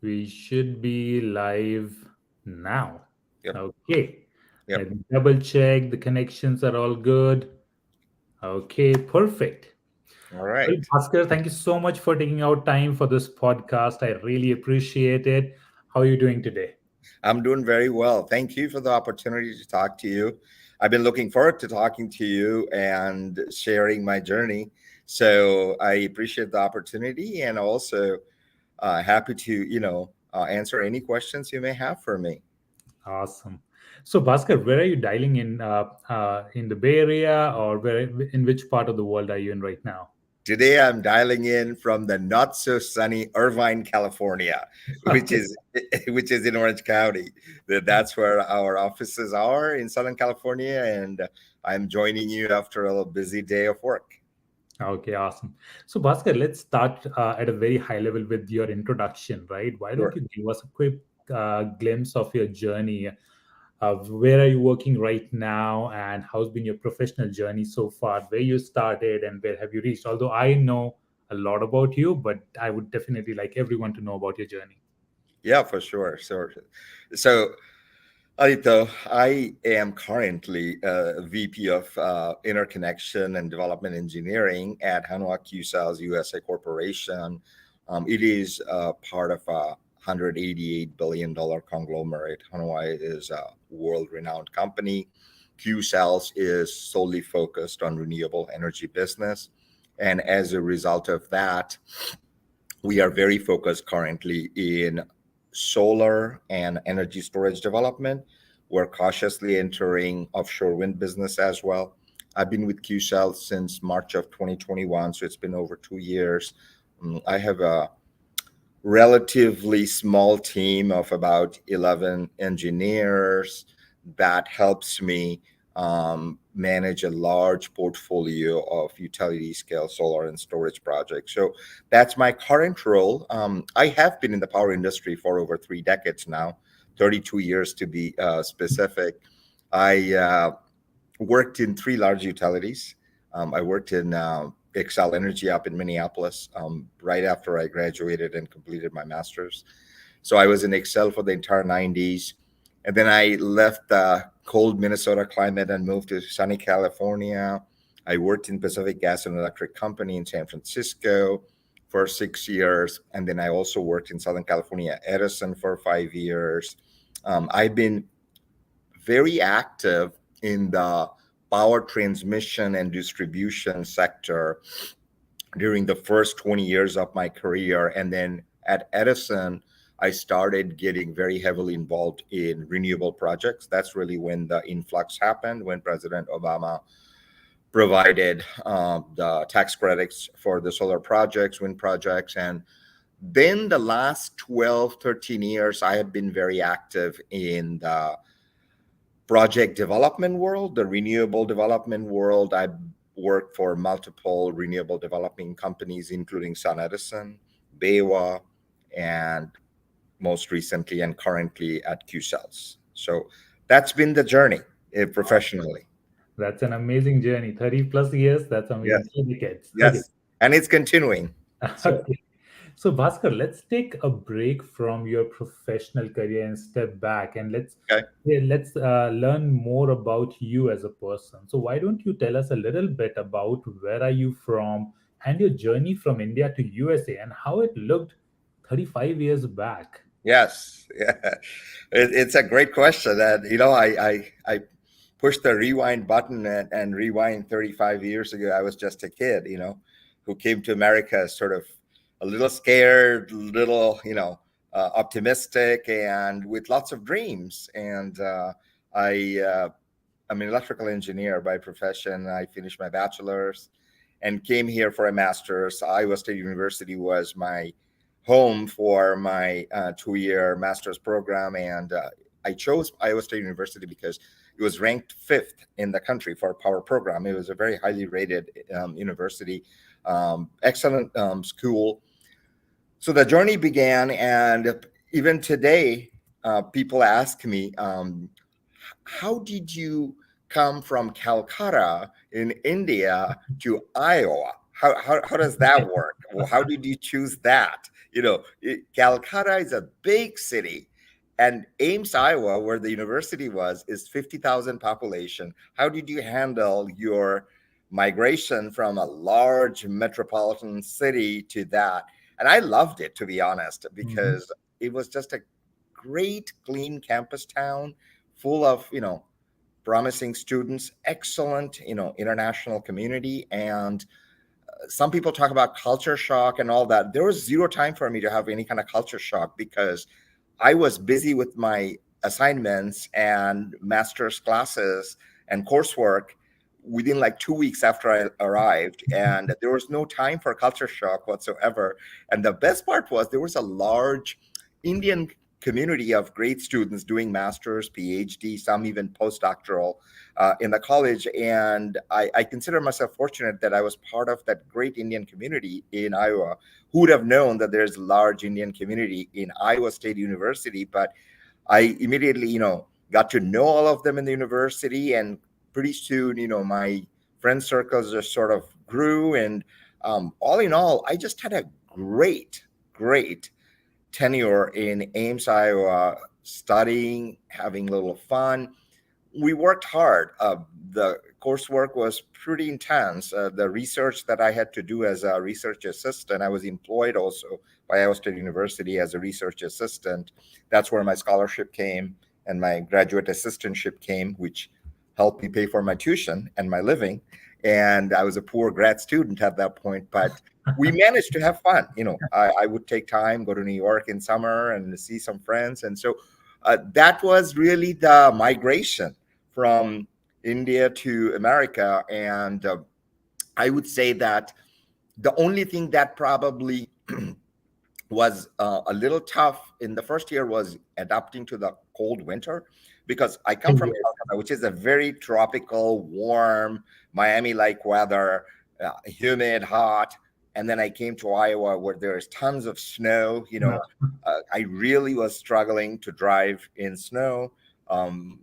We should be live now. Yep. Okay. Yep. Let me double check. The connections are all good. Okay, perfect. All Well, right. Bhaskar, thank you so much for taking out time for this podcast. I really appreciate it. How are you doing today? I'm doing very well. Thank you for the opportunity to talk to you. I've been looking forward to talking to you and sharing my journey. So I appreciate the opportunity and also happy to, answer any questions you may have for me. Awesome. So, Bhaskar, where are you dialing in the Bay Area, or in which part of the world are you in right now? Today I'm dialing in from the not so sunny Irvine, California, which Okay. is which is in Orange County. That's where our offices are in Southern California, and I'm joining you after a busy day of work. Okay, awesome. So, Bhaskar, let's start at a very high level with your introduction, right? Why don't Sure. you give us a quick glimpse of your journey? Where are you working right now, and how's been your professional journey so far? Where you started and where have you reached? Although I know a lot about you, but I would definitely like everyone to know about your journey. Yeah, for sure. So Aditya, I am currently VP of Interconnection and Development Engineering at Hanwha Qcells USA Corporation. It is part of a $188 billion conglomerate. Hanwha is a world-renowned company. Qcells is solely focused on renewable energy business, and as a result of that, we are very focused currently in solar and energy storage development. We're cautiously entering offshore wind business as well. I've been with QCell since March of 2021, so it's been over 2 years. I have a relatively small team of about 11 engineers that helps me manage a large portfolio of utility scale solar and storage projects. So that's my current role. I have been in the power industry for over 3 decades now, 32 years to be specific. I worked in three large utilities. I worked in Excel Energy up in Minneapolis right after I graduated and completed my master's. So I was in Excel for the entire 90s. And then I left the cold Minnesota climate and moved to sunny California. I worked in Pacific Gas and Electric Company in San Francisco for 6 years. And then I also worked in Southern California, Edison for 5 years. I've been very active in the power transmission and distribution sector during the first 20 years of my career. And then at Edison, I started getting very heavily involved in renewable projects. That's really when the influx happened, when President Obama provided the tax credits for the solar projects, wind projects. And then the last 12, 13 years, I have been very active in the project development world, the renewable development world. I worked for multiple renewable developing companies, including SunEdison, BayWa, and most recently and currently at QCells. So that's been the journey professionally. That's an amazing journey. 30 plus years. That's Yes, amazing. 3 decades. Okay. yes, and it's continuing. So Okay. So, Bhaskar, let's take a break from your professional career and step back, and okay. let's learn more about you as a person. So, why don't you tell us a little bit about where are you from and your journey from India to USA and how it looked 35 years back? Yes, yeah. It's a great question, and I pushed the rewind button and rewind 35 years ago. I was just a kid, who came to America sort of a little scared, little optimistic, and with lots of dreams. And I'm an electrical engineer by profession. I finished my bachelor's and came here for a master's. Iowa State University was my home for my 2 year master's program. And I chose Iowa State University because it was ranked fifth in the country for a power program. It was a very highly rated university, excellent school. So the journey began. And even today, people ask me, how did you come from Calcutta in India to Iowa? How does that work? Well, how did you choose that? Calcutta is a big city, and Ames, Iowa, where the university was, is 50,000 population. How did you handle your migration from a large metropolitan city to that? And I loved it, to be honest, Mhm. because it was just a great, clean campus town full of, promising students, excellent, international community. And some people talk about culture shock and all that. There was zero time for me to have any kind of culture shock because I was busy with my assignments and master's classes and coursework within like 2 weeks after I arrived. And there was no time for culture shock whatsoever. And the best part was there was a large Indian community of great students doing master's, PhD, some even postdoctoral in the college. And I consider myself fortunate that I was part of that great Indian community in Iowa. Who would have known that there's a large Indian community in Iowa State University? But I immediately, got to know all of them in the university, and pretty soon, my friend circles just sort of grew. And all in all, I just had a great, great tenure in Ames, Iowa, studying, having a little fun. We worked hard. The coursework was pretty intense. The research that I had to do as a research assistant, I was employed also by Iowa State University as a research assistant. That's where my scholarship came and my graduate assistantship came, which helped me pay for my tuition and my living. And I was a poor grad student at that point, but we managed to have fun. I would take time, go to New York in summer and see some friends. And so that was really the migration from India to America. And I would say that the only thing that probably was a little tough in the first year was adapting to the cold winter because I come from Yes. Calcutta, which is a very tropical, warm, Miami like weather, humid, hot. And then I came to Iowa where there's tons of snow. I really was struggling to drive in snow. Um,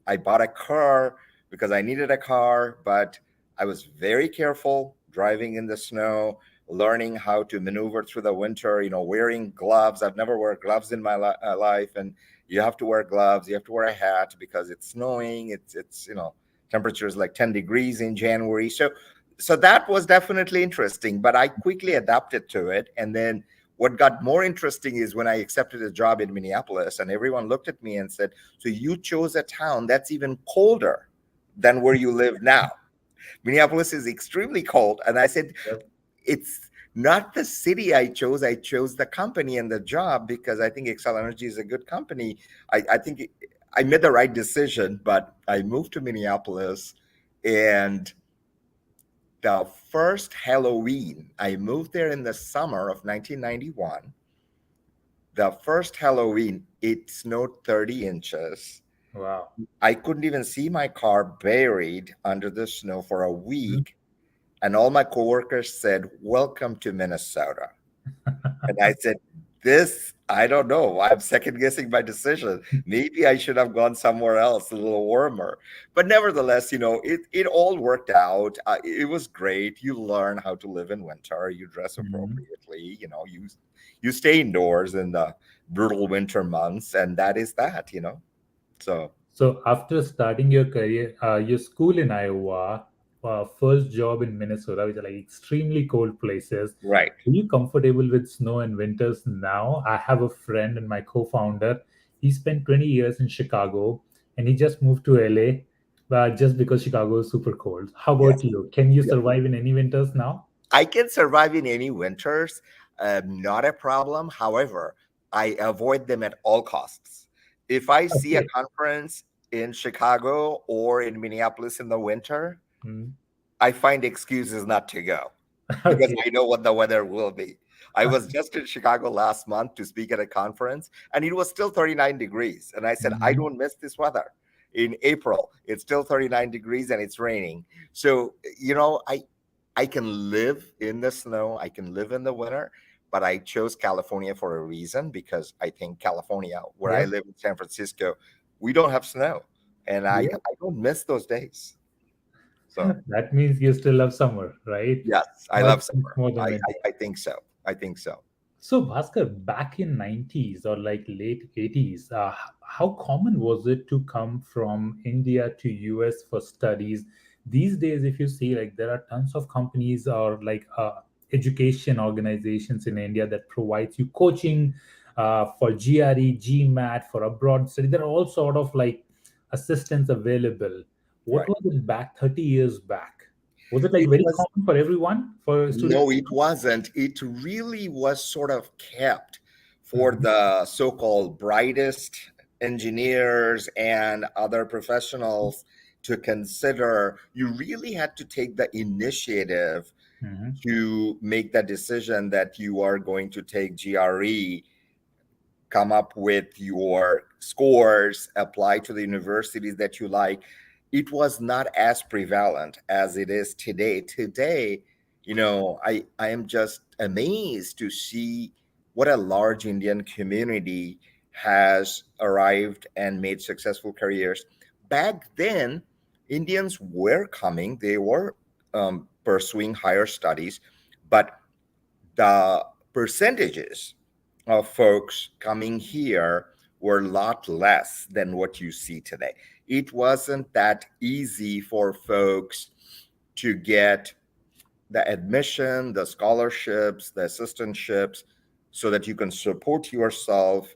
I bought a car because I needed a car, but I was very careful driving in the snow, learning how to maneuver through the winter, wearing gloves. I've never worn gloves in my life. And you have to wear gloves, you have to wear a hat because it's snowing. It's temperatures like 10 degrees in January. So that was definitely interesting, but I quickly adapted to it. And then what got more interesting is when I accepted a job in Minneapolis and everyone looked at me and said, so you chose a town that's even colder than where you live now. Minneapolis is extremely cold. And I said, Yep. it's not the city I chose. I chose the company and the job because I think Excel Energy is a good company. I think I made the right decision, but I moved to Minneapolis. And the first Halloween, I moved there in the summer of 1991. The first Halloween, it snowed 30 inches. Wow. I couldn't even see my car buried under the snow for a Mhm. week. And all my coworkers said, "Welcome to Minnesota." And I said, "This, I don't know. I'm second guessing my decision. Maybe I should have gone somewhere else, a little warmer." But nevertheless, it all worked out. It was great. You learn how to live in winter. You dress Mhm. appropriately. You stay indoors in the brutal winter months, and that is that. So So after starting your career, your school in Iowa, first job in Minnesota, which are like extremely cold places, right. are you comfortable with snow and winters now? I have a friend and my co-founder. He spent 20 years in Chicago and he just moved to LA, just because Chicago is super cold. How Yes. about you? Can you survive in any winters now? I can survive in any winters, not a problem. However, I avoid them at all costs. If I see a Okay. conference in Chicago or in Minneapolis in the winter, Mm. I find excuses not to go because Okay. I know what the weather will be. I was just in Chicago last month to speak at a conference, and it was still 39 degrees. And I said, I Mhm. don't miss this weather. In April, it's still 39 degrees and it's raining. So, I can live in the snow, I can live in the winter, but I chose California for a reason because I think California, where I Yep. live in San Francisco, we don't have snow. And Yep. I don't miss those days. So That means you still love summer, right? yes, I Much love much summer. more than I, winter. I, I think so. I think so. So, Bhaskar, back in 90s or like late 80s, how common was it to come from India to US for studies? These days, if you see, like there are tons of companies or like education organizations in India that provides you coaching for GRE, GMAT, for abroad study. There are all sort of like assistance available. What Right. was it back 30 years back? Was it like It very was common for everyone, for students? No, it wasn't. It really was sort of kept for Mhm, the so-called brightest engineers and other professionals to consider. You really had to take the initiative mhm, to make the decision that you are going to take GRE, come up with your scores, apply to the universities that you like. It was not as prevalent as it is today. Today, I am just amazed to see what a large Indian community has arrived and made successful careers. Back then, Indians were coming, they were pursuing higher studies, but the percentages of folks coming here were a lot less than what you see today. It wasn't that easy for folks to get the admission, the scholarships, the assistantships, so that you can support yourself,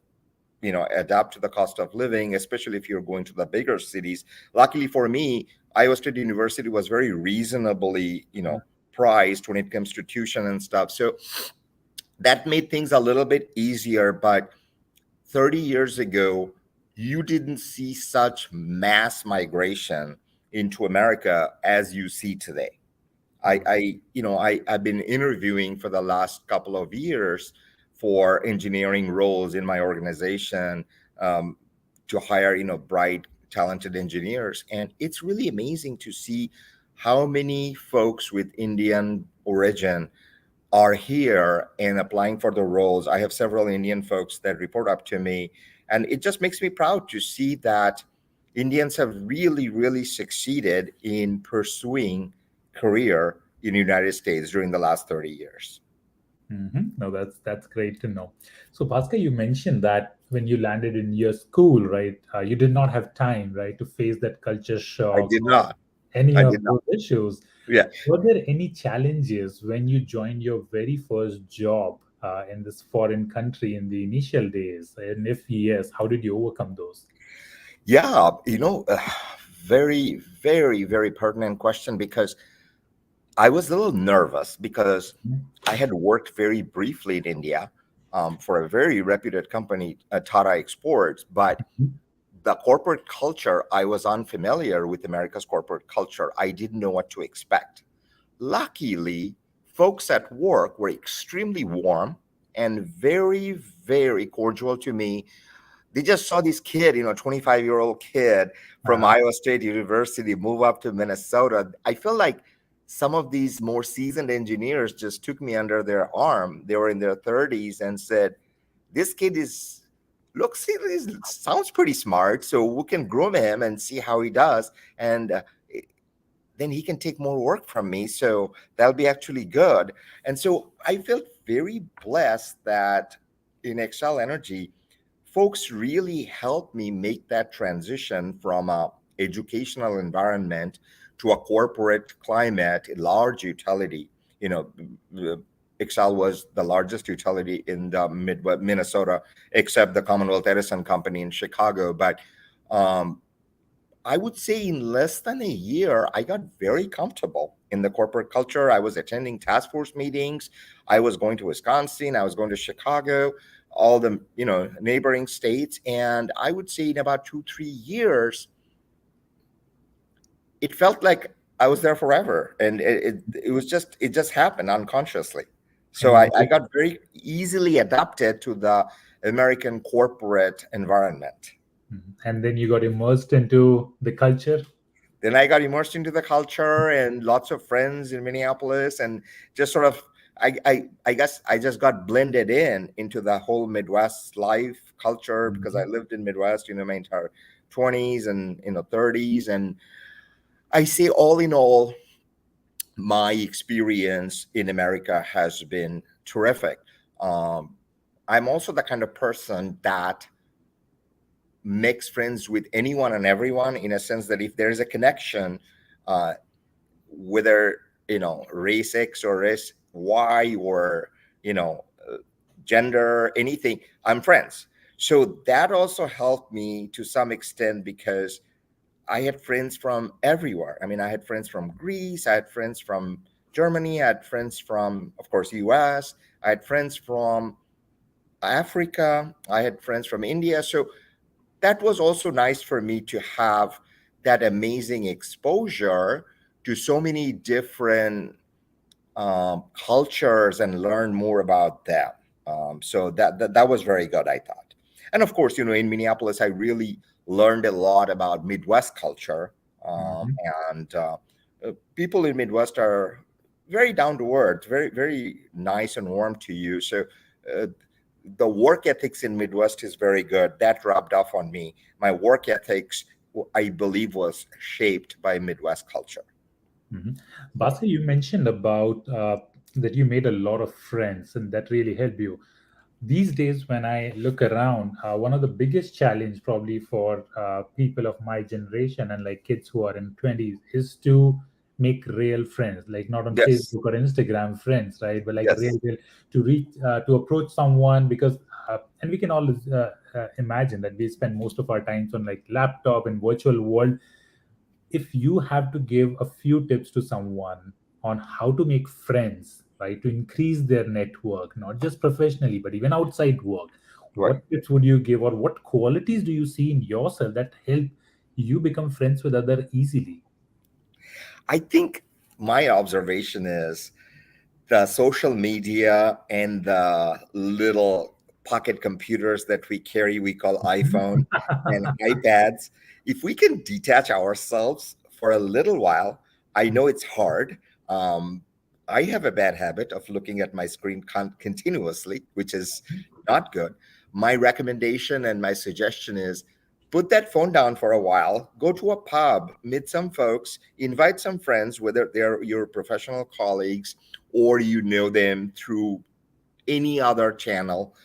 adapt to the cost of living, especially if you're going to the bigger cities. Luckily for me, Iowa State University was very reasonably, priced when it comes to tuition and stuff. So that made things a little bit easier. But 30 years ago, you didn't see such mass migration into America as you see today. mhm, I've been interviewing for the last couple of years for engineering roles in my organization, um, to hire, bright, talented engineers. And it's really amazing to see how many folks with Indian origin are here and applying for the roles. I have several Indian folks that report up to me, and it just makes me proud to see that Indians have really, really succeeded in pursuing career in the United States during the last 30 years. mhm. No, that's great to know. So, Bhaskar, you mentioned that when you landed in your school, right, you did not have time, right, to face that culture I shock did or not. any I of did not. those issues. Yeah. Were there any challenges when you joined your very first job in this foreign country in the initial days? And if yes, how did you overcome those? Yeah. Very, very, very pertinent question, because I was a little nervous because Mhm, I had worked very briefly in India, for a very reputed company, Tata Exports, but the corporate culture, I was unfamiliar with America's corporate culture. I didn't know what to expect. Luckily, folks at work were extremely warm and very, very cordial to me. They just saw this kid, 25-year-old kid from uh, Iowa State University move up to Minnesota. I feel like some of these more seasoned engineers just took me under their arm. They were in their 30s and said, this kid sounds pretty smart, so we can groom him and see how he does. And then he can take more work from me. So that'll be actually good. And so I felt very blessed that in Excel Energy, folks really helped me make that transition from a educational environment to a corporate climate, a large utility. You know, Excel was the largest utility in the Midwest, Minnesota, except the Commonwealth Edison Company in Chicago. But um, I would say in less than a year, I got very comfortable in the corporate culture. I was attending task force meetings. I was going to Wisconsin. I was going to Chicago, all the neighboring states. And I would say in about 2, 3 years, it felt like I was there forever, and it just happened unconsciously. So and I got very easily adapted to the American corporate environment. and then you got immersed into the culture. Then I got immersed into the culture and lots of friends in Minneapolis, and just sort of I guess I just got blended in into the whole Midwest life culture, because I Mhm. lived in Midwest, my entire 20s and 30s. And I say all in all, my experience in America has been terrific. Um, I'm also the kind of person that makes friends with anyone and everyone, in a sense that if there is a connection, uh, whether race X or race Y, or you know uh, gender, anything, I'm friends. So that also helped me to some extent, because I had friends from everywhere. I mean, I had friends from Greece, I had friends from Germany, I had friends from, of course, US, I had friends from Africa, I had friends from India. So that was also nice for me to have that amazing exposure to so many different cultures and learn more about them. So that was very good, I thought. And of course, in Minneapolis, I really learned a lot about Midwest culture. Mhm. And People in Midwest are very down to earth, very, very nice and warm to you. So uh, the work ethics in Midwest is very good. That rubbed off on me. My work ethics, I believe, was shaped by Midwest culture. Mhm. Bhaskar, you mentioned about that you made a lot of friends, and that really helped you. These days, when I look around, one of the biggest challenge probably for people of my generation and like kids who are in 20s is to make real friends, like not on Yes. Facebook or Instagram friends, right? But like Yes. real to reach to approach someone because and we can all imagine that we spend most of our times on like laptop and virtual world. If you have to give a few tips to someone on how to make friends, right, to increase their network, not just professionally, but even outside work, Right. what tips would you give, or what qualities do you see in yourself that help you become friends with other easily? I think my observation is the social media and the little pocket computers that we carry, we call iPhone and iPads. If we can detach ourselves for a little while, I know it's hard. Um, I have a bad habit of looking at my screen continuously, which is not good. My recommendation and my suggestion is put that phone down for a while, go to a pub, meet some folks, invite some friends, whether they're your professional colleagues or you know them through any other channel.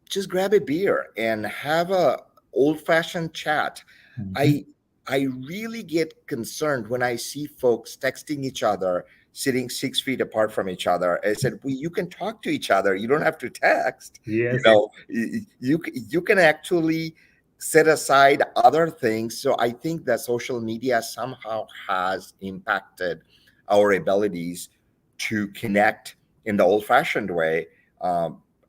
Just grab a beer and have a old fashioned chat. Mhm. I i really get concerned when I see folks texting each other sitting 6 feet apart from each other. I said, well, you can talk to each other, you don't have to text. Yes. You can actually set aside other things. So I think that social media somehow has impacted our abilities to connect in the old fashioned way.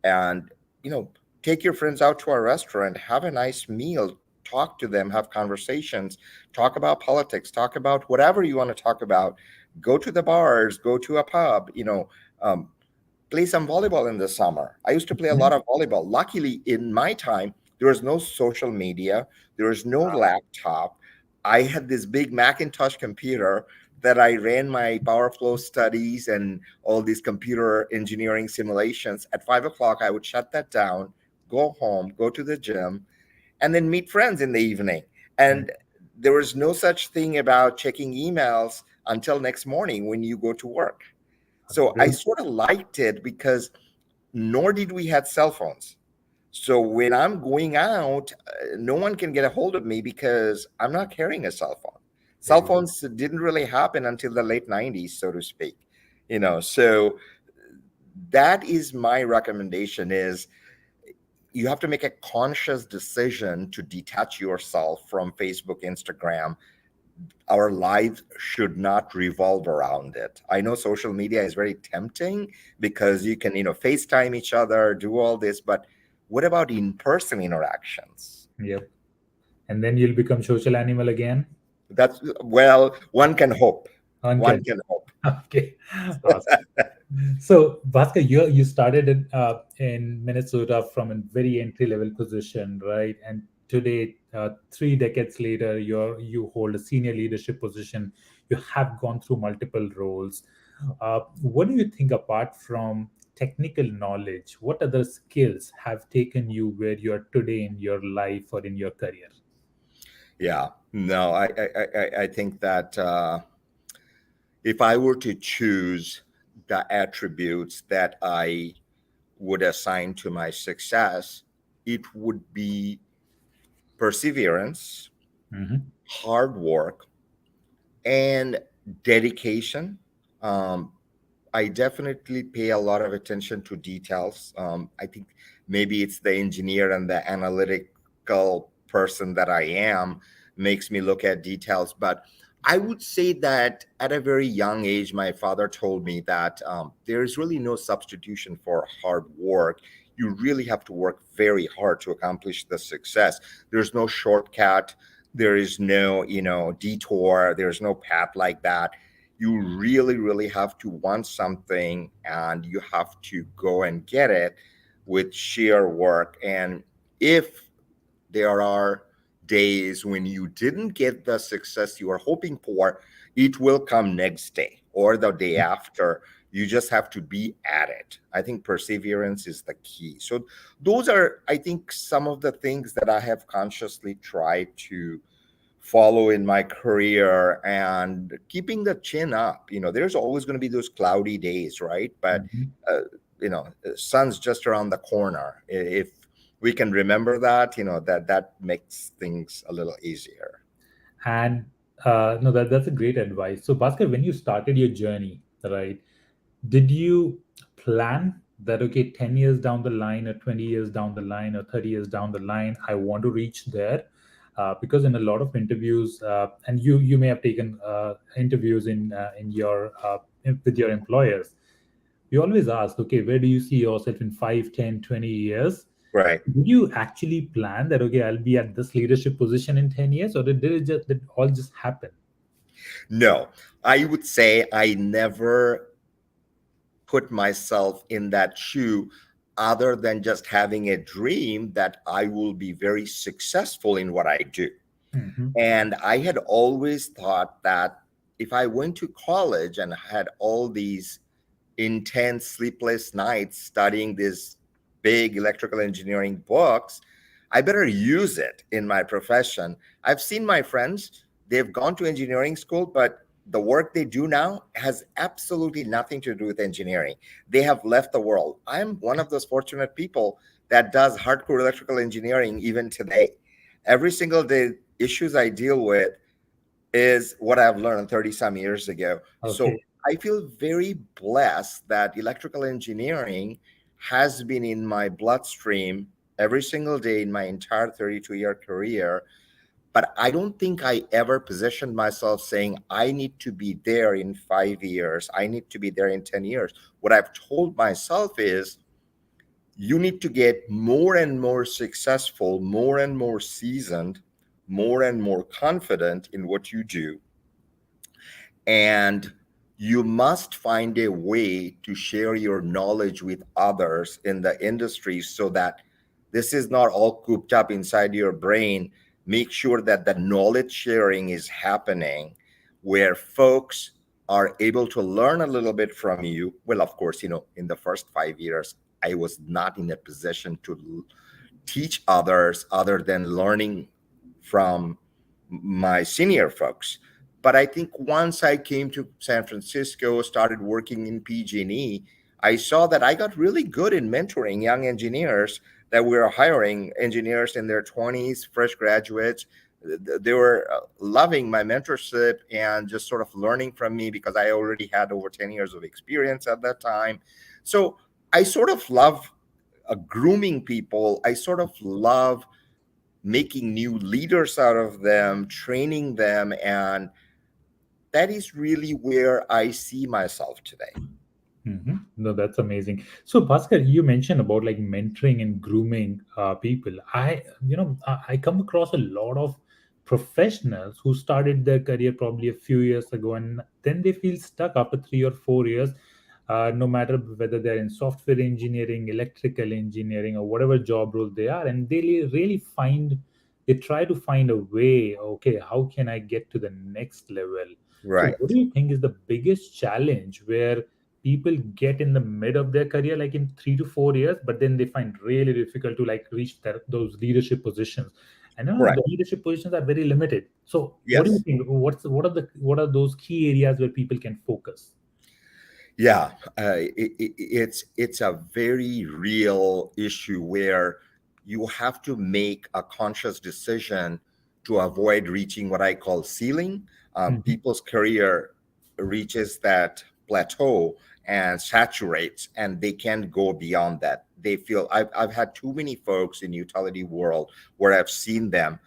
And you know Take your friends out to a restaurant, have a nice meal, talk to them, have conversations, talk about politics, talk about whatever you want to talk about. Go to the bars, go to a pub, um, play some volleyball in the summer. I used to play a Mhm. lot of volleyball. Luckily, in my time, there was no social media, there was no laptop. I had this big Macintosh computer that I ran my power flow studies and all these computer engineering simulations. At 5 o'clock, I would shut that down, go home, go to the gym, and then meet friends in the evening. Mhm. And there was no such thing about checking emails until next morning when you go to work. So I Agree. sort of liked it because nor did we had cell phones. So when I'm going out, no one can get a hold of me because I'm not carrying a cell phone. Cell Exactly. phones didn't really happen until the late 90s, so to speak. So that is my recommendation is you have to make a conscious decision to detach yourself from Facebook, Instagram. Our lives should not revolve around it. I know social media is very tempting because you can, FaceTime each other, do all this, but what about in-person interactions? Yep. And then you'll become social animal again. That's, well, one can hope. One Uncanny. can hope. Okay. Awesome. So, Bhaskar, you started in Minnesota from a very entry level position, right? And today, 3 decades later, you hold a senior leadership position. You have gone through multiple roles. What do you think, apart from technical knowledge, what other skills have taken you where you are today in your life or in your career? Yeah. No, I think that if I were to choose the attributes that I would assign to my success, it would be perseverance, Hmm. hard work, and dedication. Um, I definitely pay a lot of attention to details. I think maybe it's the engineer and the analytical person that I am makes me look at details. But I would say that at a very young age, my father told me that there is really no substitution for hard work. You really have to work very hard to accomplish the success. There's no shortcut. There is no, detour. There's no path like that. You really, really have to want something and you have to go and get it with sheer work. And if there are days when you didn't get the success you were hoping for, it will come next day or the day after. You just have to be at it. I think perseverance is the key. So, those are, I think, some of the things that I have consciously tried to follow in my career, and keeping the chin up. There's always going to be those cloudy days, right? But Hmm. uh, sun's just around the corner. If we can remember that, that makes things a little easier. And no, that's a great advice. So, Bhaskar, when you started your journey, right, did you plan that, okay, 10 years down the line, or 20 years down the line, or 30 years down the line, I want to reach there? Because in a lot of interviews, and you may have taken interviews in your with your employers, we always ask, okay, where do you see yourself in 5, 10, 20 years? Right. Did you actually plan that, okay, I'll be at this leadership position in 10 years, or did it all just happen? No, I would say I never put myself in that shoe, other than just having a dream that I will be very successful in what I do. Hmm. And I had always thought that if I went to college and had all these intense sleepless nights studying these big electrical engineering books, I better use it in my profession. I've seen my friends, they've gone to engineering school, but the work they do now has absolutely nothing to do with engineering. They have left the world. I'm one of those fortunate people that does hardcore electrical engineering even today. Every single day, issues I deal with is what I've learned 30 some years ago. So Okay. I feel very blessed that electrical engineering has been in my bloodstream every single day in my entire 32-year career. But I don't think I ever positioned myself saying, I need to be there in 5 years, I need to be there in 10 years. What I've told myself is, you need to get more and more successful, more and more seasoned, more and more confident in what you do, and you must find a way to share your knowledge with others in the industry so that this is not all cooped up inside your brain. Make sure that the knowledge sharing is happening where folks are able to learn a little bit from you. Well, of course, in the first 5 years, I was not in a position to teach others other than learning from my senior folks. But I think once I came to San Francisco, started working in PG&E, I saw that I got really good in mentoring young engineers, that we were hiring engineers in their 20s, fresh graduates. They were loving my mentorship and just sort of learning from me because I already had over 10 years of experience at that time. So I sort of love grooming people. I sort of love making new leaders out of them, training them. And that is really where I see myself today. No, that's amazing. So, Bhaskar, you mentioned about like mentoring and grooming people. I come across a lot of professionals who started their career probably a few years ago, and then they feel stuck after 3 or 4 years. No matter whether they're in software engineering, electrical engineering, or whatever job role they are, and really they try to find a way. Okay, how can I get to the next level? So, Right. what do you think is the biggest challenge where people get in the mid of their career, like in 3 to 4 years, but then they find really difficult to like reach those leadership positions, and Right. the leadership positions are very limited. So what do you Yes. think, what are those key areas where people can focus? Yeah, it's a very real issue where you have to make a conscious decision to avoid reaching what I call ceiling. Mhm. People's career reaches that plateau and saturates, and they can't go beyond that. They feel I've had too many folks in utility world where I've seen them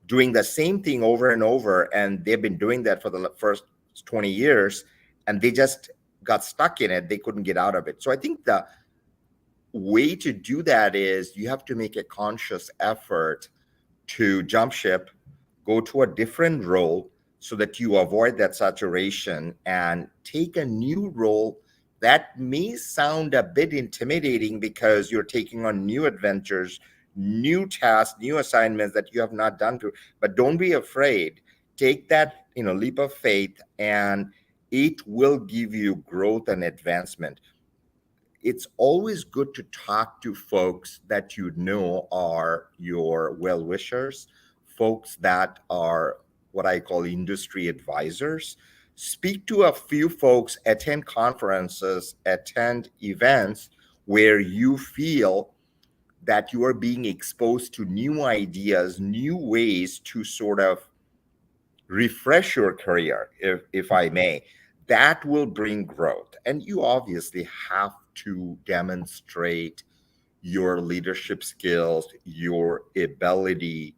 doing the same thing over and over, and they've been doing that for the first 20 years, and they just got stuck in it. They couldn't get out of it. So I think the way to do that is you have to make a conscious effort to jump ship, go to a different role so that you avoid that saturation and take a new role that may sound a bit intimidating because you're taking on new adventures, new tasks, new assignments that you have not done to. But don't be afraid. Take that, leap of faith, and it will give you growth and advancement. It's always good to talk to folks that you know are your well wishers, folks that are what I call industry advisors. Speak to a few folks, attend conferences, attend events where you feel that you are being exposed to new ideas, new ways to sort of refresh your career, if I may. That will bring growth. And you obviously have to demonstrate your leadership skills, your ability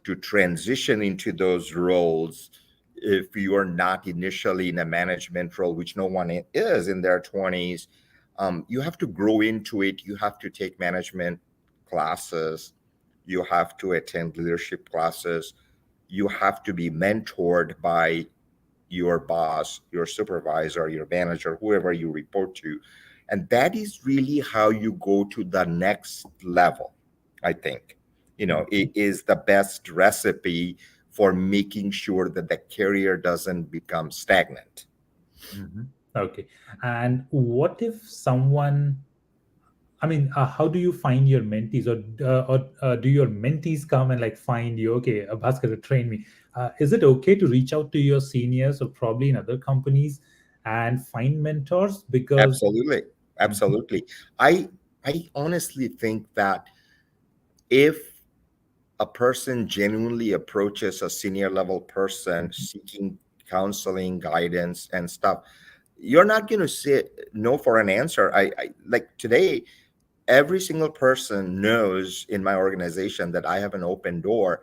to transition into those roles. If you are not initially in a management role, which no one is in their 20s, you have to grow into it. You have to take management classes. You have to attend leadership classes. You have to be mentored by your boss, your supervisor, your manager, whoever you report to. And that is really how you go to the next level, I think. It is the best recipe for making sure that the career doesn't become stagnant. Mhm. Okay. And what if someone, I mean, how do you find your mentees, or do your mentees come and like find you? Okay, Bhaskar, to train me. Is it okay to reach out to your seniors or probably in other companies and find mentors? Because Absolutely. Mhm. Absolutely. I honestly think that if a person genuinely approaches a senior level person seeking counseling, guidance, and stuff, you're not going to say no for an answer. I like today, every single person knows in my organization that I have an open door.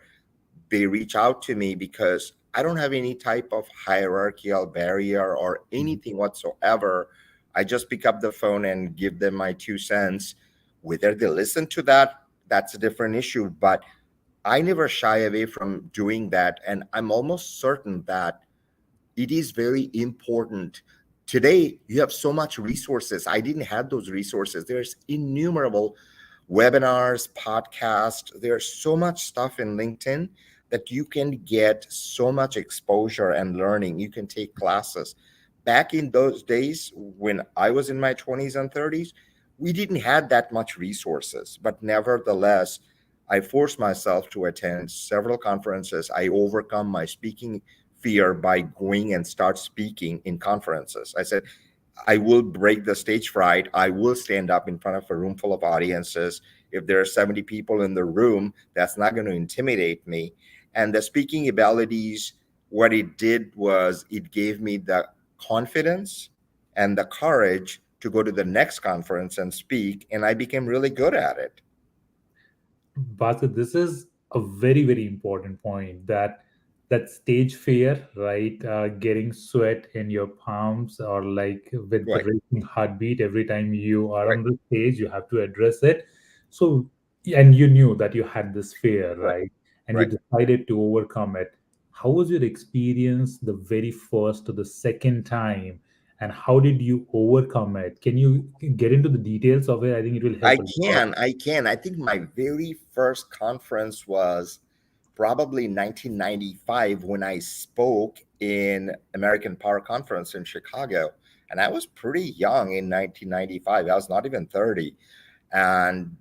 They reach out to me because I don't have any type of hierarchical barrier or Mhm. anything whatsoever. I just pick up the phone and give them my 2 cents. Whether they listen to that, that's a different issue. But I never shy away from doing that. And I'm almost certain that it is very important. Today, you have so much resources. I didn't have those resources. There's innumerable webinars, podcasts. There's so much stuff in LinkedIn that you can get so much exposure and learning. You can take classes. Back in those days when I was in my 20s and 30s, we didn't have that much resources, but nevertheless, I forced myself to attend several conferences. I overcome my speaking fear by going and start speaking in conferences. I said, I will break the stage fright. I will stand up in front of a room full of audiences. If there are 70 people in the room, that's not going to intimidate me. And the speaking abilities, what it did was it gave me the confidence and the courage to go to the next conference and speak. And I became really good at it. Bhaskar, this is a very, very important point, that stage fear, right? Getting sweat in your palms or like with the Right, racing heartbeat every time you are right, on the stage, you have to address it. So, and you knew that you had this fear, right, right? And you right. decided to overcome it. How was your experience the very first or the second time? And how did you overcome it? Can you get into the details of it? I think it will help I a lot. can, I can. I think my very first conference was probably 1995 when I spoke in American Power Conference in Chicago. And I was pretty young in 1995. I was not even 30. And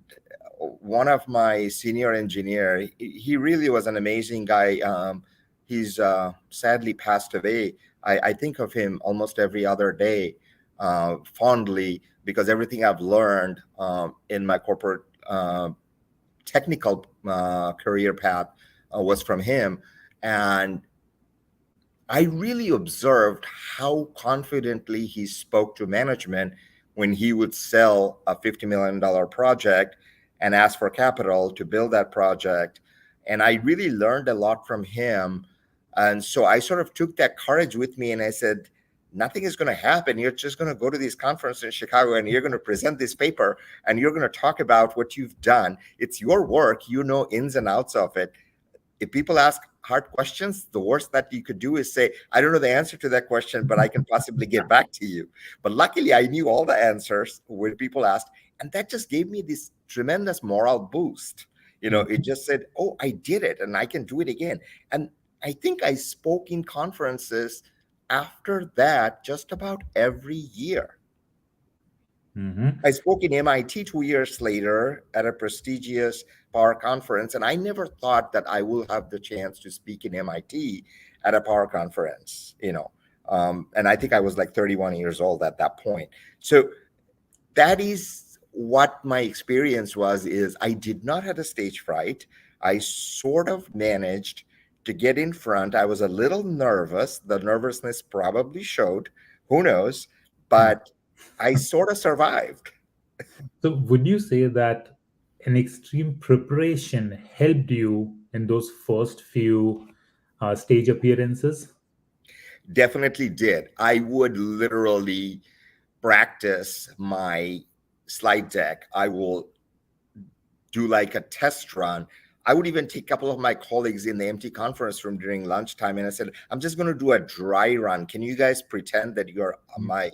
one of my senior engineer, he really was an amazing guy. He's sadly passed away. I think of him almost every other day. fondly, because everything I've learned in my corporate technical career path was from him. And I really observed how confidently he spoke to management when he would sell a $50 million project and ask for capital to build that project. And I really learned a lot from him. And so I sort of took that courage with me and I said, nothing is going to happen. You're just going to go to these conferences in Chicago and you're going to present this paper and you're going to talk about what you've done. It's your work. You know ins and outs of it. If people ask hard questions, the worst that you could do is say, I don't know the answer to that question, but I can possibly get back to you. But luckily, I knew all the answers when people asked. And that just gave me this tremendous moral boost. It just said, oh, I did it and I can do it again. And I think I spoke in conferences after that just about every year. Mm-hmm. I spoke in MIT 2 years later at a prestigious power conference, and I never thought that I will have the chance to speak in MIT at a power conference. And I think I was like 31 years old at that point. So that is what my experience was. Is I did not have a stage fright. I sort of managed to get in front. I was a little nervous. The nervousness probably showed. Who knows? But I sort of survived. So, would you say that an extreme preparation helped you in those first few stage appearances? Definitely did. I would literally practice my slide deck. I will do like a test run. I would even take a couple of my colleagues in the empty conference room during lunchtime and I said, I'm just going to do a dry run. Can you guys pretend that you're my,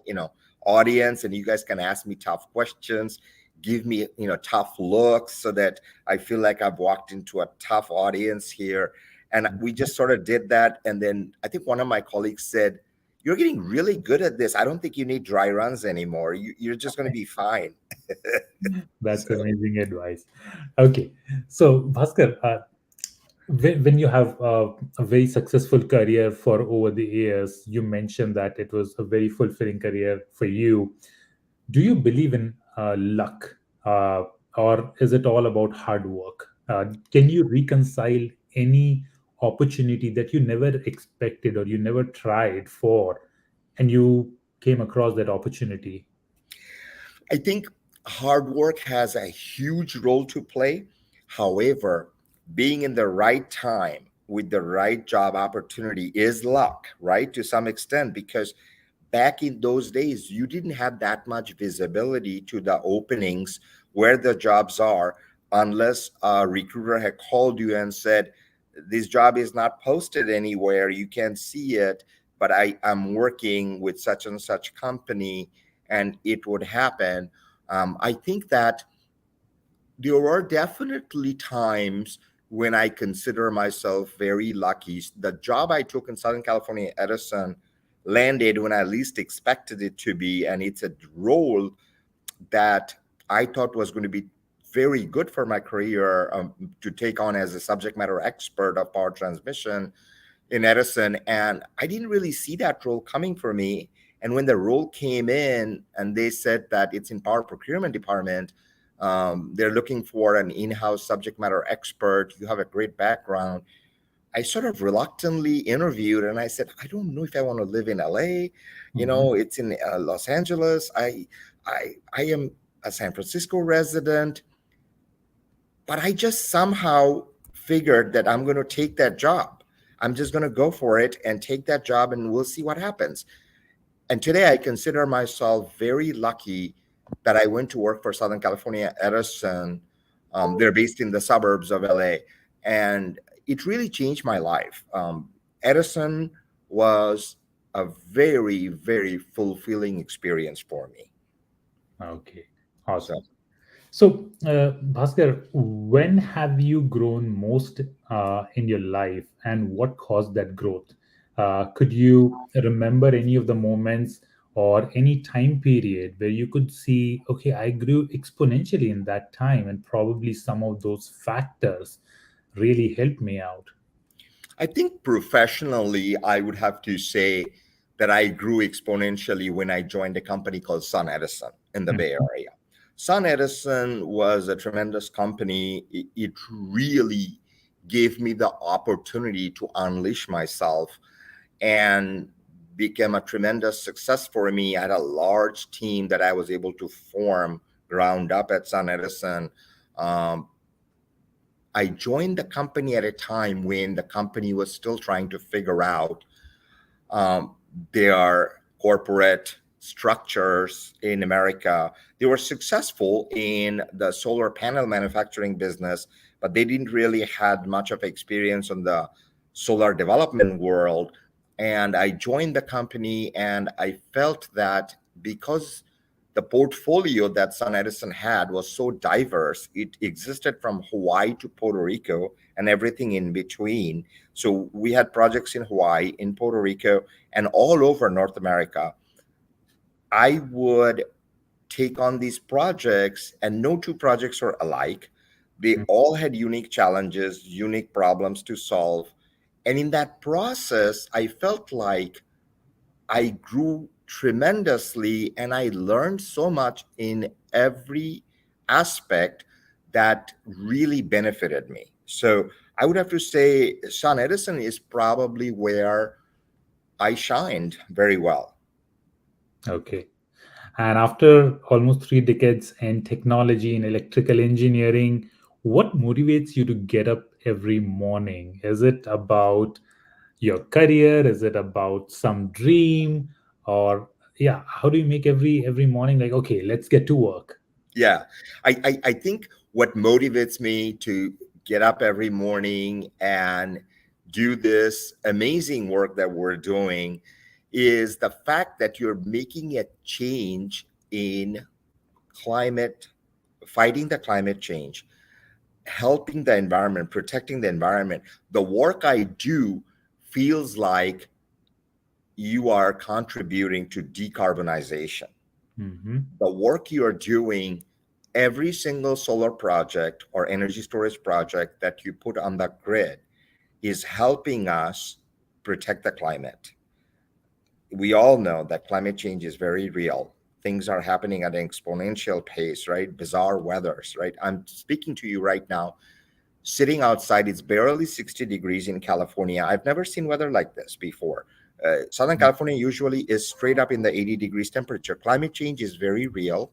audience and you guys can ask me tough questions, give me, tough looks so that I feel like I've walked into a tough audience here. And we just sort of did that. And then I think one of my colleagues said, you're getting really good at this. I don't think you need dry runs anymore. You're just going to be fine. That's So amazing advice. Okay, so Bhaskar, when you have a very successful career for over the years, you mentioned that it was a very fulfilling career for you. Do you believe in luck, or is it all about hard work? Can you reconcile any opportunity that you never expected or you never tried for, and you came across that opportunity? I think hard work has a huge role to play. However, being in the right time with the right job opportunity is luck, right? To some extent, because back in those days, you didn't have that much visibility to the openings where the jobs are unless a recruiter had called you and said, this job is not posted anywhere. You can't see it, but I am working with such and such company and it would happen. I think that there are definitely times when I consider myself very lucky. The job I took in Southern California, Edison, landed when I least expected it to be. And it's a role that I thought was going to be very good for my career to take on as a subject matter expert of power transmission in Edison. And I didn't really see that role coming for me. And when the role came in and they said that it's in power procurement department, they're looking for an in-house subject matter expert. You have a great background. I sort of reluctantly interviewed and I said, I don't know if I want to live in LA. Mhm. It's in Los Angeles. I am a San Francisco resident, but I just somehow figured that I'm going to take that job. I'm just going to go for it and take that job and we'll see what happens. And today I consider myself very lucky that I went to work for Southern California Edison. They're based in the suburbs of LA. And it really changed my life. Edison was a very, very fulfilling experience for me. Okay, So awesome. So, Bhaskar, when have you grown most in your life, and what caused that growth? Could you remember any of the moments or any time period where you could see, okay, I grew exponentially in that time, and probably some of those factors really helped me out? I think professionally, I would have to say that I grew exponentially when I joined a company called Sun Edison in the Bay Mhm. Area. Sun Edison was a tremendous company. It really gave me the opportunity to unleash myself and became a tremendous success for me. I had a large team that I was able to form ground up at Sun Edison. Um, I joined the company at a time when the company was still trying to figure out um, their corporate structures in America. They were successful in the solar panel manufacturing business, but they didn't really had much of experience on the solar development world. And I joined the company, and I felt that because the portfolio that Sun Edison had was so diverse, it existed from Hawaii to Puerto Rico and everything in between. So we had projects in Hawaii, in Puerto Rico, and all over North America. I would take on these projects, and no two projects are alike. They all had unique challenges, unique problems to solve. And in that process, I felt like I grew tremendously and I learned so much in every aspect that really benefited me. So I would have to say Sun Edison is probably where I shined very well. Okay. And after almost 3 decades in technology and electrical engineering, what motivates you to get up every morning? Is it about your career? Is it about some dream? Or yeah, how do you make every morning like, okay, let's get to work? Yeah, I think what motivates me to get up every morning and do this amazing work that we're doing is the fact that you're making a change in climate, fighting the climate change, helping the environment, protecting the environment. The work I do feels like you are contributing to decarbonization. Hmm. The work you are doing, every single solar project or energy storage project that you put on the grid is helping us protect the climate. We all know that climate change is very real. Things are happening at an exponential pace, right? Bizarre weathers, right? I'm speaking to you right now, sitting outside. It's barely 60 degrees in California. I've never seen weather like this before. Southern California usually is straight up in the 80 degrees temperature. Climate change is very real.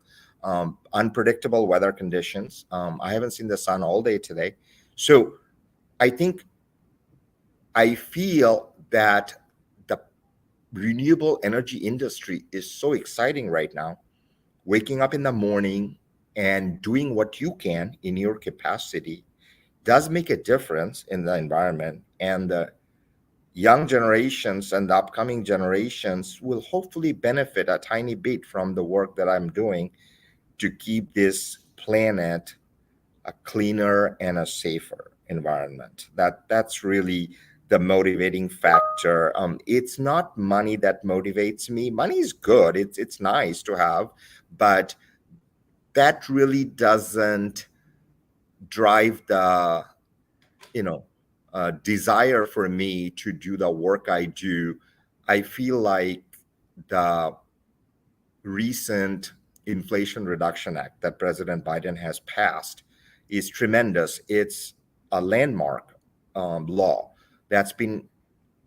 Unpredictable weather conditions. I haven't seen the sun all day today. So I think I feel that the renewable energy industry is so exciting right now. Waking up in the morning and doing what you can in your capacity does make a difference in the environment, and the young generations and the upcoming generations will hopefully benefit a tiny bit from the work that I'm doing to keep this planet a cleaner and a safer environment. That's really the motivating factor. It's not money that motivates me. Money is good. It's nice to have, but that really doesn't drive the you know desire for me to do the work I do. I feel like the recent Inflation Reduction Act that President Biden has passed is tremendous. It's a landmark law that's been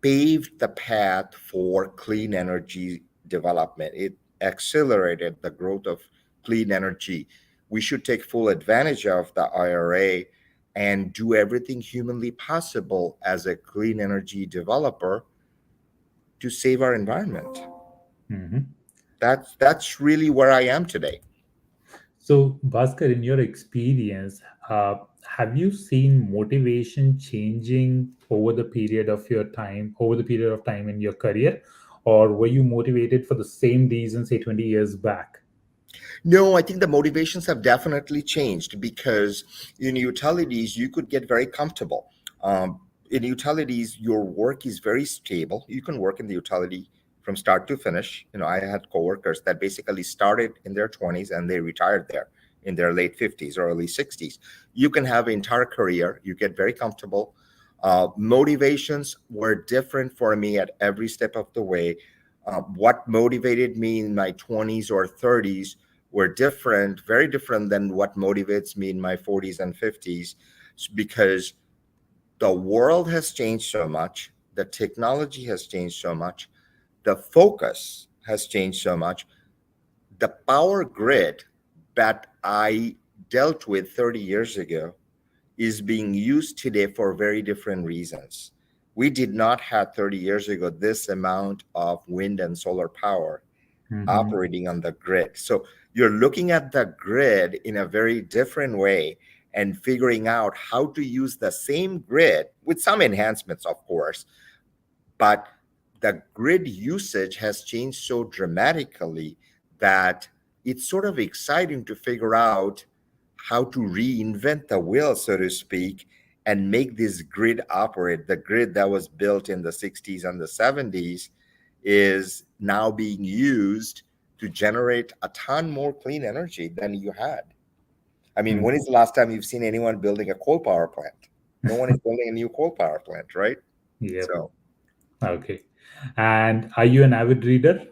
paved the path for clean energy development. It accelerated the growth of clean energy. We should take full advantage of the IRA and do everything humanly possible as a clean energy developer to save our environment. Hmm. That's really where I am today. So, Bhaskar, in your experience, have you seen motivation changing over the period of time in your career, or were you motivated for the same reason, say, 20 years back? No, I think the motivations have definitely changed because in utilities, you could get very comfortable. In utilities, your work is very stable. You can work in the utility from start to finish. I had coworkers that basically started in their 20s and they retired there in their late 50s or early 60s. You can have an entire career. You get very comfortable. Motivations were different for me at every step of the way. What motivated me in my 20s or 30s were different, very different than what motivates me in my 40s and 50s, because the world has changed so much, the technology has changed so much, the focus has changed so much. The power grid that I dealt with 30 years ago is being used today for very different reasons. We did not have 30 years ago this amount of wind and solar power Mm-hmm. operating on the grid. So you're looking at the grid in a very different way and figuring out how to use the same grid with some enhancements, of course, but the grid usage has changed so dramatically that it's sort of exciting to figure out how to reinvent the wheel, so to speak, and make this grid operate. The grid that was built in the 60s and the 70s is now being used to generate a ton more clean energy than you had. I mean, when Mm-hmm. is the last time you've seen anyone building a coal power plant? No one is building a new coal power plant, right? Yep. So Okay. And are you an avid reader?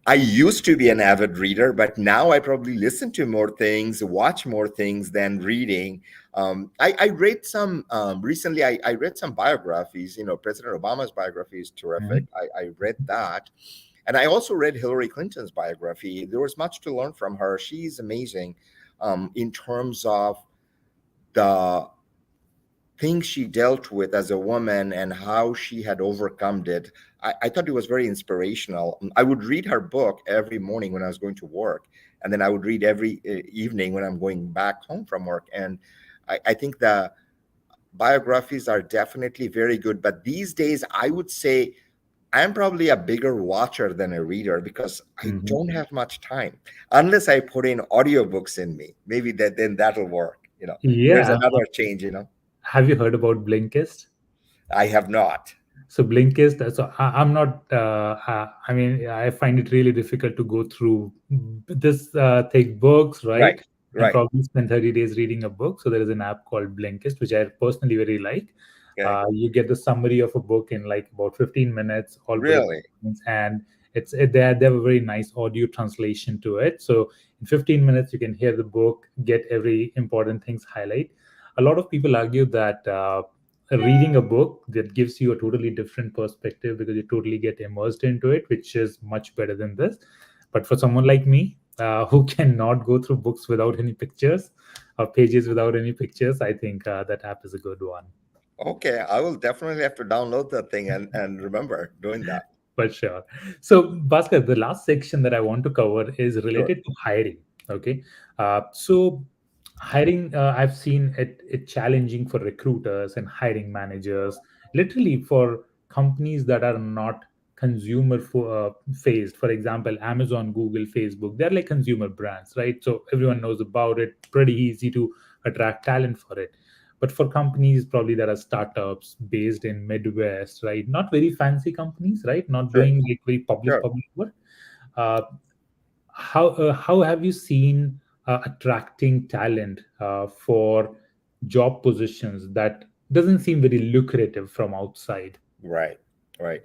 I used to be an avid reader, but now I probably listen to more things, watch more things than reading. I read some recently. I read some biographies. You know, President Obama's biography is terrific. Mhm. I read that, and I also read Hillary Clinton's biography. There was much to learn from her. She's amazing in terms of the things she dealt with as a woman and how she had overcome it. I thought it was very inspirational. I would read her book every morning when I was going to work, and then I would read every evening when I'm going back home from work. And I think the biographies are definitely very good. But these days, I would say I'm probably a bigger watcher than a reader because I Mhm. don't have much time unless I put in audiobooks in me. Maybe that then that'll work. There's Yeah. another change. Have you heard about Blinkist? I have not. So Blinkist, I'm not, I mean, I find it really difficult to go through this thick books, Right, right? And right. probably spend 30 days reading a book. So there is an app called Blinkist, which I personally very like. Okay. You get the summary of a book in like about 15 minutes, all bullet Really? points, and they have a very nice audio translation to it. So in 15 minutes, you can hear the book, get every important things highlight. A lot of people argue that reading a book that gives you a totally different perspective because you totally get immersed into it, which is much better than this. But for someone like me, who cannot go through books without any pictures or pages without any pictures, I think that app is a good one. Okay, I will definitely have to download that thing and remember doing that. For sure. So, Bhaskar, the last section that I want to cover is Sure. related to hiring. Okay. So, hiring, I've seen it challenging for recruiters and hiring managers, literally for companies that are not consumer faced. For example, Amazon, Google, Facebook, they're like consumer brands, right? So, everyone knows about it, pretty easy to attract talent for it. But for companies probably that are startups based in Midwest, right? Not very fancy companies, right? Not Sure. doing like very Sure. public work. uh, how have you seen attracting talent for job positions that doesn't seem very lucrative from outside? Right. Right.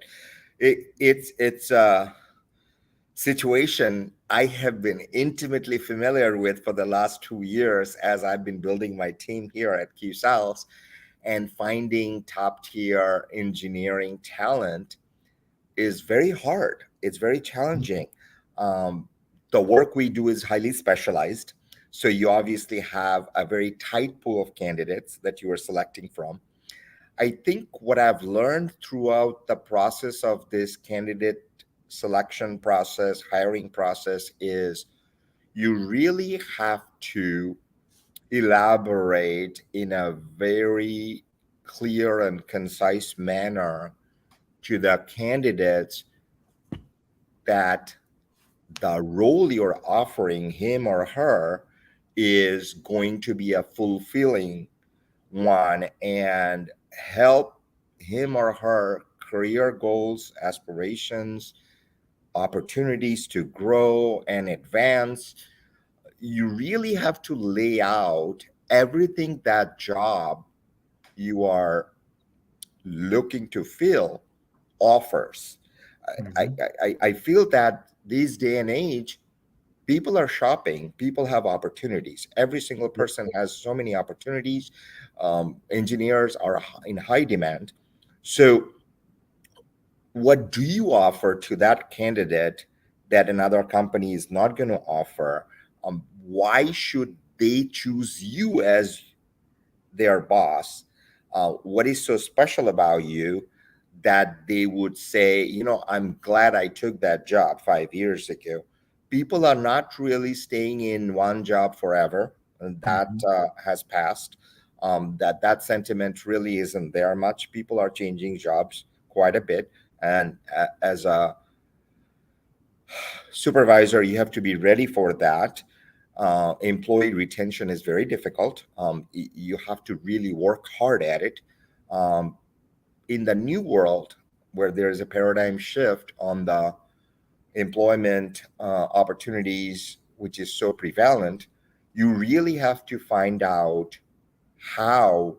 It's a situation I have been intimately familiar with for the last 2 years as I've been building my team here at QCells and finding top tier engineering talent is very hard. It's very challenging. Um, the work we do is highly specialized. So you obviously have a very tight pool of candidates that you are selecting from. I think what I've learned throughout the process of this candidate selection process, hiring process, is you really have to elaborate in a very clear and concise manner to the candidates that the role you're offering him or her is going to be a fulfilling one and help him or her career goals, aspirations, opportunities to grow and advance. You really have to lay out everything that job you are looking to fill offers. Hmm. I feel that these day and age, people are shopping, people have opportunities. Every single person has so many opportunities. Engineers are in high demand. So what do you offer to that candidate that another company is not going to offer? Why should they choose you as their boss? What is so special about you that they would say, I'm glad I took that job 5 years ago? People are not really staying in one job forever, and that Hmm. has passed. That sentiment really isn't there much. People are changing jobs quite a bit, and as a supervisor, you have to be ready for that. Employee retention is very difficult. You have to really work hard at it. Um, in the new world, where there is a paradigm shift on the employment opportunities, which is so prevalent, you really have to find out how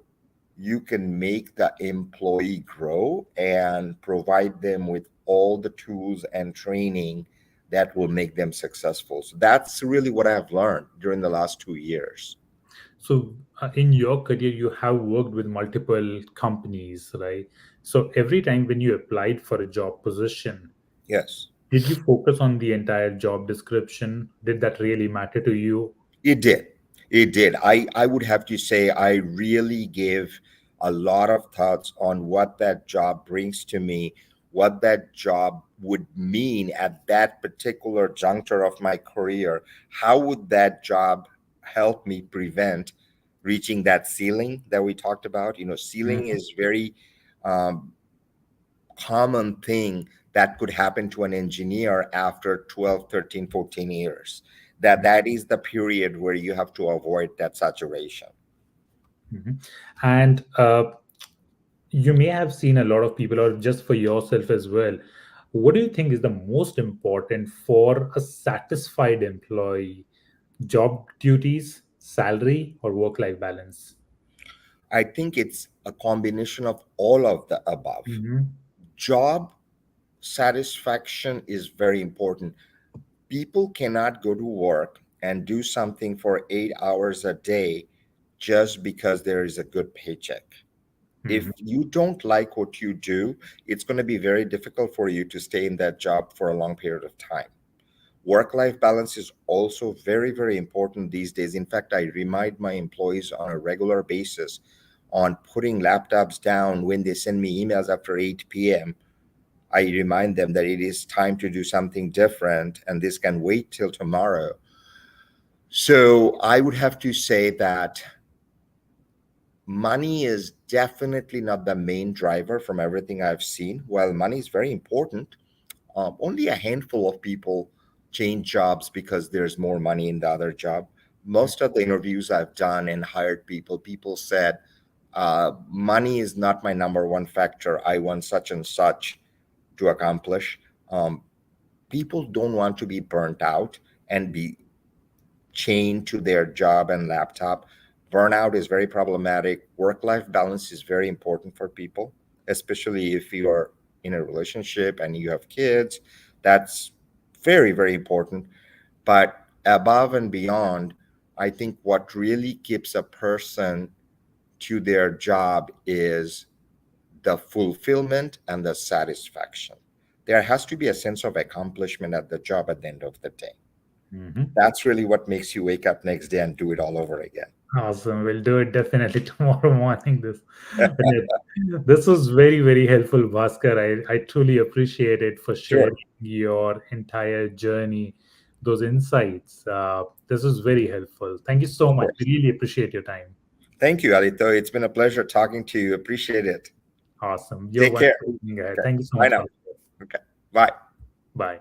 you can make the employee grow and provide them with all the tools and training that will make them successful. So that's really what I have learned during the last 2 years. So, in your career, you have worked with multiple companies, right? So, every time when you applied for a job position, Yes. did you focus on the entire job description? Did that really matter to you? It did. It did. I would have to say I really gave a lot of thoughts on what that job brings to me, what that job would mean at that particular juncture of my career. How would that job help me prevent reaching that ceiling that we talked about? Ceiling Mhm. is very um, common thing that could happen to an engineer after 12, 13, 14 years. That is the period where you have to avoid that saturation. Mhm. And you may have seen a lot of people, or just for yourself as well. What do you think is the most important for a satisfied employee? Job duties, salary, or work life balance? I think it's a combination of all of the above. Hmm. Job satisfaction is very important. People cannot go to work and do something for 8 hours a day just because there is a good paycheck. If Hmm. you don't like what you do, it's going to be very difficult for you to stay in that job for a long period of time. Work life balance is also very, very important these days. In fact, I remind my employees on a regular basis on putting laptops down when they send me emails after 8 p.m. I remind them that it is time to do something different and this can wait till tomorrow. So I would have to say that money is definitely not the main driver from everything I've seen. While money is very important, only a handful of people change jobs because there's more money in the other job. Most of the interviews I've done and hired people, people said, money is not my number one factor. I want such and such to accomplish. Um, People don't want to be burnt out and be chained to their job and laptop. Burnout is very problematic. Work life balance is very important for people, especially if you are in a relationship and you have kids. That's very, very important. But above and beyond, I think what really keeps a person to their job is the fulfillment and the satisfaction. There has to be a sense of accomplishment at the job at the end of the day. Hmm. That's really what makes you wake up next day and do it all over again. Awesome. We'll do it definitely tomorrow morning. But yeah, this was very, very helpful, Bhaskar. I truly appreciate it for sharing Sure, your entire journey, those insights. This was very helpful. Thank you so of much. course. Really appreciate your time. Thank you, Aditya. It's been a pleasure talking to you. Appreciate it. Awesome. You're Take care. wonderful evening ahead. Okay. Thank you so Bye much, now. Bhaskar. Okay. Bye. Bye.